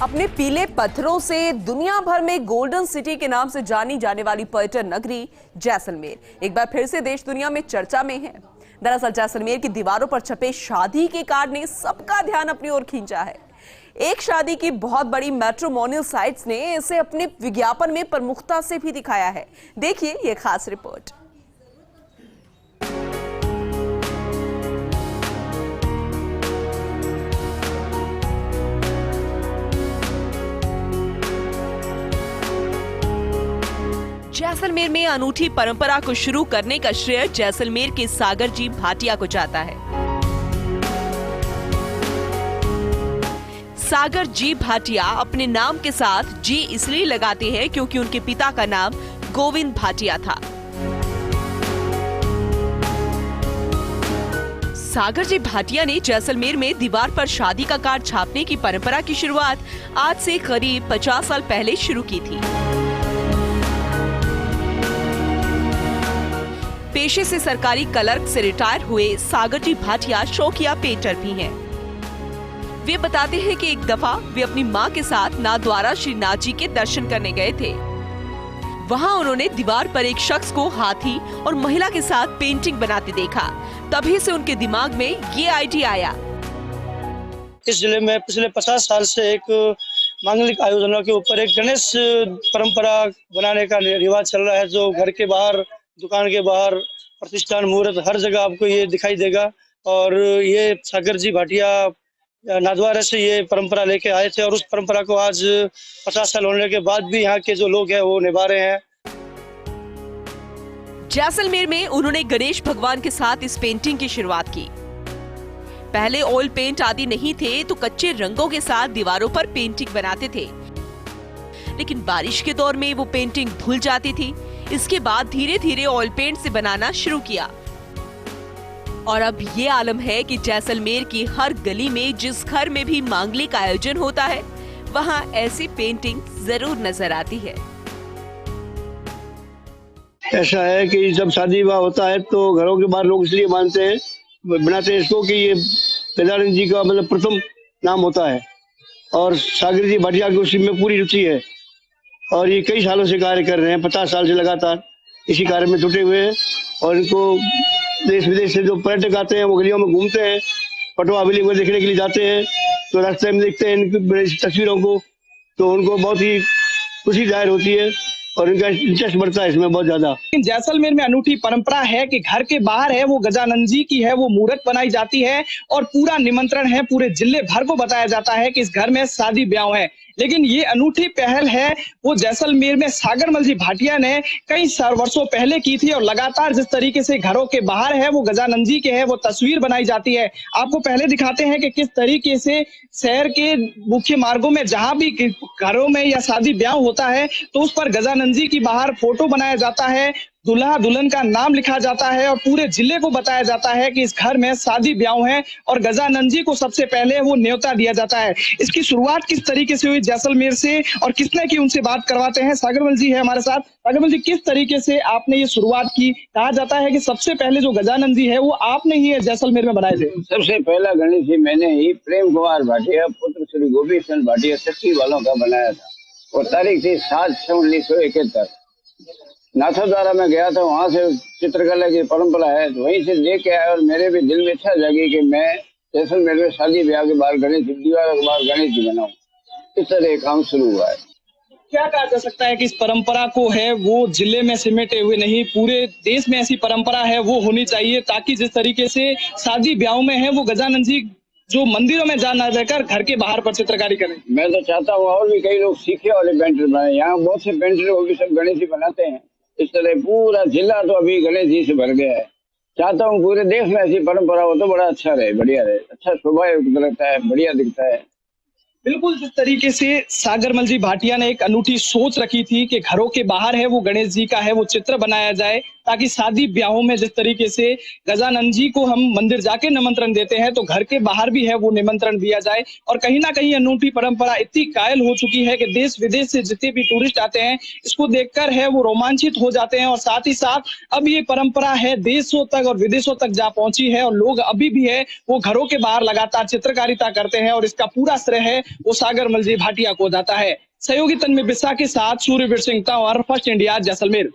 अपने पीले पत्थरों से दुनिया भर में गोल्डन सिटी के नाम से जानी जाने वाली पर्यटन नगरी जैसलमेर एक बार फिर से देश दुनिया में चर्चा में है। दरअसल जैसलमेर की दीवारों पर छपे शादी के कार्ड ने सबका ध्यान अपनी ओर खींचा है। एक शादी की बहुत बड़ी मैट्रिमोनियल साइट्स ने इसे अपने विज्ञापन में प्रमुखता से भी दिखाया है। देखिए ये खास रिपोर्ट। जैसलमेर में अनूठी परंपरा को शुरू करने का श्रेय जैसलमेर के सागर जी भाटिया को जाता है। सागर जी भाटिया अपने नाम के साथ जी इसलिए लगाते हैं क्योंकि उनके पिता का नाम गोविंद भाटिया था। सागर जी भाटिया ने जैसलमेर में दीवार पर शादी का कार्ड छापने की परंपरा की शुरुआत आज से करीब 50 साल पहले शुरू की थी। पेशे से सरकारी क्लर्क से रिटायर हुए सागर जी भाटिया शौकिया पेंटर भी हैं। वे बताते हैं कि एक दफा वे अपनी मां के साथ नाथद्वारा श्रीनाथ जी के दर्शन करने गए थे। वहां उन्होंने दीवार पर एक शख्स को हाथी और महिला के साथ पेंटिंग बनाते देखा। तभी से उनके दिमाग में ये आइडिया आया। इस जिले में पिछले 50 साल से एक मांगलिक आयोजनों के ऊपर एक गणेश परंपरा बनाने का रिवाज चल रहा है, जो घर के बाहर, दुकान के बाहर, प्रतिष्ठान, मुहूर्त हर जगह आपको ये दिखाई देगा। और ये सागर जी भाटिया नाथद्वारा से ये परंपरा लेके आए थे और उस परंपरा को आज 50 साल होने के बाद भी यहाँ के जो लोग हैं वो निभा रहे हैं। जैसलमेर में उन्होंने गणेश भगवान के साथ इस पेंटिंग की शुरुआत की। पहले ऑयल पेंट आदि नहीं थे तो कच्चे रंगों के साथ दीवारों पर पेंटिंग बनाते थे, लेकिन बारिश के दौर में वो पेंटिंग धुल जाती थी। इसके बाद धीरे धीरे ऑयल पेंट से बनाना शुरू किया और अब ये आलम है कि जैसलमेर की हर गली में, जिस घर में भी मांगलिक आयोजन होता है, वहाँ ऐसी पेंटिंग जरूर नजर आती है। ऐसा है कि जब शादी विवाह होता है तो घरों के बाहर लोग इसलिए मानते हैं, बनाते हैं इसको कि ये गजानन जी का मतलब प्रथम नाम होता है और सागर जी भाटिया की उसी में पूरी रुचि है और ये कई सालों से कार्य कर रहे हैं। 50 साल से लगातार इसी कार्य में जुटे हुए हैं और इनको देश विदेश से जो पर्यटक आते हैं वो गलियों में घूमते हैं, पटवा हवेली को देखने के लिए जाते हैं, तो रास्ते में देखते हैं इनकी तस्वीरों को, तो उनको बहुत ही खुशी जाहिर होती है और इनका इंटरेस्ट बढ़ता है इसमें बहुत ज्यादा। जैसलमेर में अनूठी परंपरा है कि घर के बाहर है वो गजानन जी की है वो मूर्त बनाई जाती है और पूरा निमंत्रण है, पूरे जिले भर को बताया जाता है कि इस घर में शादी ब्याह है। लेकिन ये अनूठी पहल है वो जैसलमेर में सागरमल जी भाटिया ने कई वर्षों पहले की थी और लगातार जिस तरीके से घरों के बाहर है वो गजानन जी के है वो तस्वीर बनाई जाती है। आपको पहले दिखाते हैं कि किस तरीके से शहर के मुख्य मार्गों में जहां भी घरों में या शादी ब्याह होता है तो उस पर गजानन जी की बाहर फोटो बनाया जाता है, दूल्हा दुल्हन का नाम लिखा जाता है और पूरे जिले को बताया जाता है कि इस घर में शादी ब्याह है और गजानन जी को सबसे पहले वो न्योता दिया जाता है। इसकी शुरुआत किस तरीके से हुई जैसलमेर से और किसने की, उनसे बात करवाते हैं। सागरमल जी है हमारे साथ। सागरमल जी, किस तरीके से आपने ये शुरुआत की? कहा जाता है कि सबसे पहले जो गजानन जी है वो आपने ही जैसलमेर में बनाए थे। सबसे पहला गणेश जी मैंने ही प्रेम कुमार भाटिया पुत्र श्री गोविंद चंद भाटिया चक्की वालों का बनाया था और तारीख थी 7/6/1971। नाथद्वारा में गया था, वहां से चित्रकला की परंपरा है तो वहीं से देख के आया और मेरे भी दिल में इच्छा जागी कि मैं जैसलमेर में शादी ब्याह के बाहर गणेश जी, दीवारों के बाहर गणेश जी बनाऊं। इस तरह काम शुरू हुआ है। क्या कहा जा सकता है कि इस परंपरा को है वो जिले में सिमटे हुए नहीं, पूरे देश में ऐसी परंपरा है वो होनी चाहिए ताकि जिस तरीके से शादी ब्याह में है वो गजानन जी जो मंदिरों में जा ना रहकर घर के बाहर पर चित्रकारी करें। मैं तो चाहता हूँ और भी कई लोग सीखे वाले पेंटर बनाए। यहाँ बहुत से पेंटर वो भी सब गणेश जी बनाते हैं। इस तरह पूरा जिला तो अभी गणेश जी से भर गया है। चाहता हूँ पूरे देश में ऐसी परंपरा हो तो बड़ा अच्छा रहे, बढ़िया रहे, अच्छा शोभा लगता है, बढ़िया दिखता है। बिल्कुल, जिस तरीके से सागरमल जी भाटिया ने एक अनूठी सोच रखी थी कि घरों के बाहर है वो गणेश जी का है वो चित्र बनाया जाए ताकि शादी ब्याहों में जिस तरीके से गजानन जी को हम मंदिर जाके निमंत्रण देते हैं तो घर के बाहर भी है वो निमंत्रण दिया जाए। और कहीं ना कहीं अनूठी परंपरा इतनी कायल हो चुकी है कि देश विदेश से जितने भी टूरिस्ट आते हैं इसको देखकर है वो रोमांचित हो जाते हैं। और साथ ही साथ अब ये परंपरा है देशों तक और विदेशों तक जा पहुंची है और लोग अभी भी है वो घरों के बाहर लगातार चित्रकारिता करते हैं और इसका पूरा श्रेय है वो सागर मलजी भाटिया को जाता है। सहयोगी तन्मय बिस्सा के साथ सूर्यवीर सिंह तंवर, फर्स्ट इंडिया, जैसलमेर।